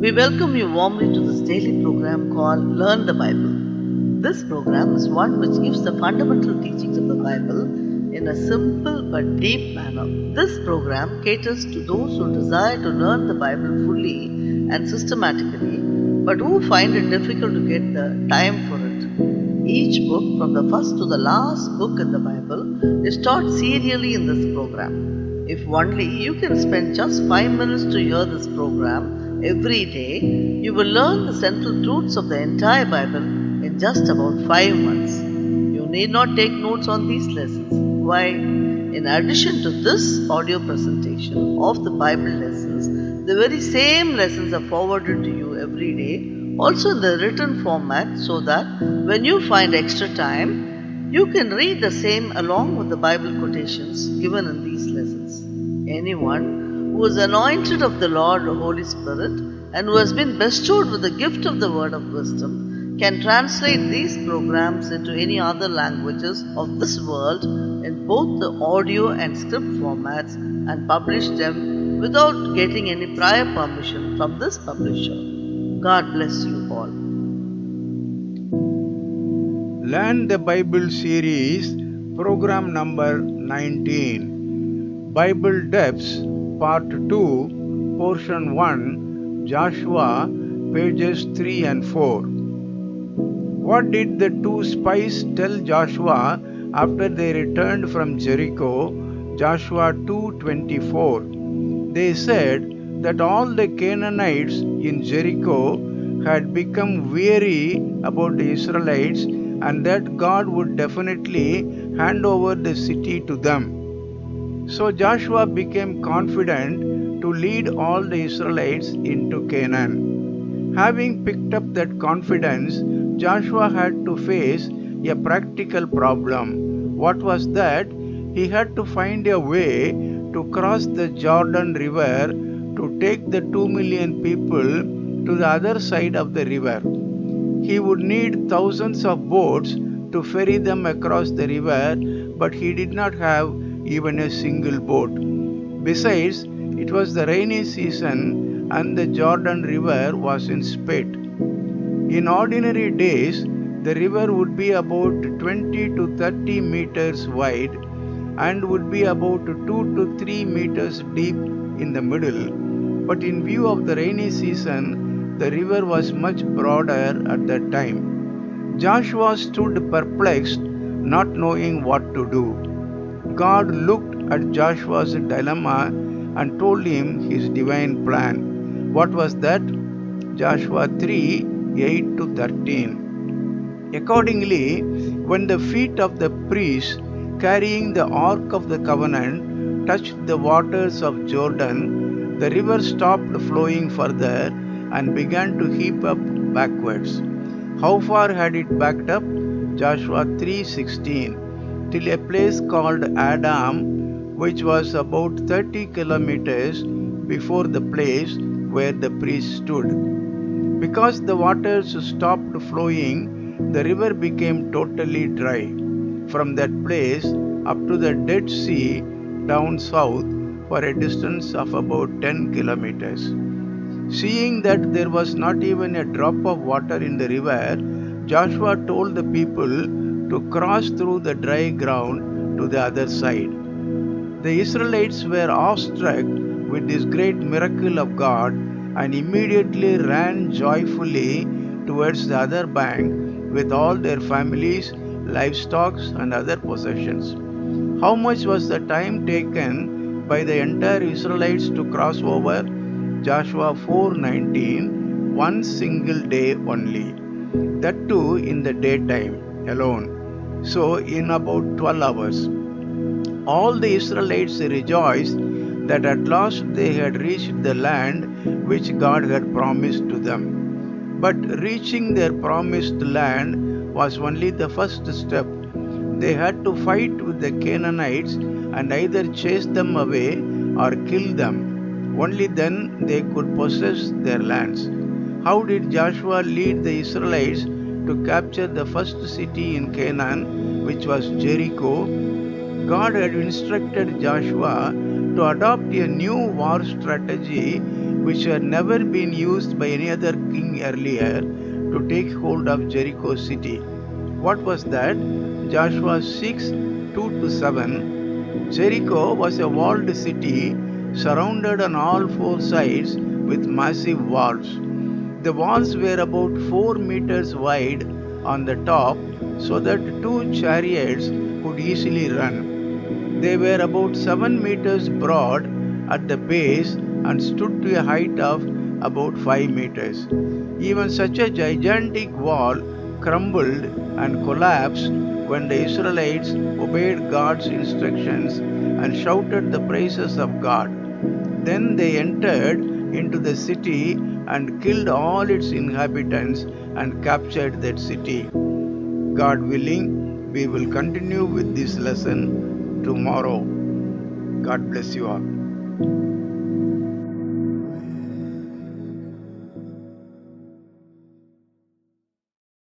We welcome you warmly to this daily program called Learn the Bible. This program is one which gives the fundamental teachings of the Bible in a simple but deep manner. This program caters to those who desire to learn the Bible fully and systematically, but who find it difficult to get the time for it. Each book, from the first to the last book in the Bible, is taught serially in this program. If only you can spend just 5 minutes to hear this program every day, you will learn the central truths of the entire Bible in just about 5 months. You need not take notes on these lessons. Why? In addition to this audio presentation of the Bible lessons, the very same lessons are forwarded to you every day, also in the written format, so that when you find extra time, you can read the same along with the Bible quotations given in these lessons. Anyone who is anointed of the Lord, the Holy Spirit, and who has been bestowed with the gift of the word of wisdom can translate these programs into any other languages of this world in both the audio and script formats and publish them without getting any prior permission from this publisher. God bless you all. Learn the Bible series, program number 19. Bible Depths, Part 2, Portion 1, Joshua, pages 3 and 4. What did the two spies tell Joshua after they returned from Jericho? Joshua 2:24. They said that all the Canaanites in Jericho had become weary about the Israelites and that God would definitely hand over the city to them. So Joshua became confident to lead all the Israelites into Canaan. Having picked up that confidence, Joshua had to face a practical problem. What was that? He had to find a way to cross the Jordan River to take the 2 million people to the other side of the river. He would need thousands of boats to ferry them across the river, but he did not have even a single boat. Besides, it was the rainy season and the Jordan River was in spate. In ordinary days, the river would be about 20 to 30 meters wide and would be about 2 to 3 meters deep in the middle. But in view of the rainy season, the river was much broader at that time. Joshua stood perplexed, not knowing what to do. God looked at Joshua's dilemma and told him his divine plan. What was that? Joshua 3:8 to 13. Accordingly, when the feet of the priests carrying the Ark of the Covenant touched the waters of Jordan, the river stopped flowing further and began to heap up backwards. How far had it backed up? Joshua 3:16. Till a place called Adam, which was about 30 kilometers before the place where the priest stood. Because the waters stopped flowing, the river became totally dry. From that place up to the Dead Sea down south for a distance of about 10 kilometers. Seeing that there was not even a drop of water in the river, Joshua told the people to cross through the dry ground to the other side. The Israelites were awestruck with this great miracle of God and immediately ran joyfully towards the other bank with all their families, livestock, and other possessions. How much was the time taken by the entire Israelites to cross over? Joshua 4:19, one single day only. That too in the daytime alone. So in about 12 hours. All the Israelites rejoiced that at last they had reached the land which God had promised to them. But reaching their promised land was only the first step. They had to fight with the Canaanites and either chase them away or kill them. Only then they could possess their lands. How did Joshua lead the Israelites to capture the first city in Canaan, which was Jericho? God had instructed Joshua to adopt a new war strategy which had never been used by any other king earlier to take hold of Jericho city. What was that? Joshua 6 2 to 7. Jericho was a walled city surrounded on all four sides with massive walls. The walls were about 4 meters wide on the top so that 2 chariots could easily run. They were about 7 meters broad at the base and stood to a height of about 5 meters. Even such a gigantic wall crumbled and collapsed when the Israelites obeyed God's instructions and shouted the praises of God. Then they entered into the city and killed all its inhabitants and captured that city. God willing, we will continue with this lesson tomorrow. God bless you all.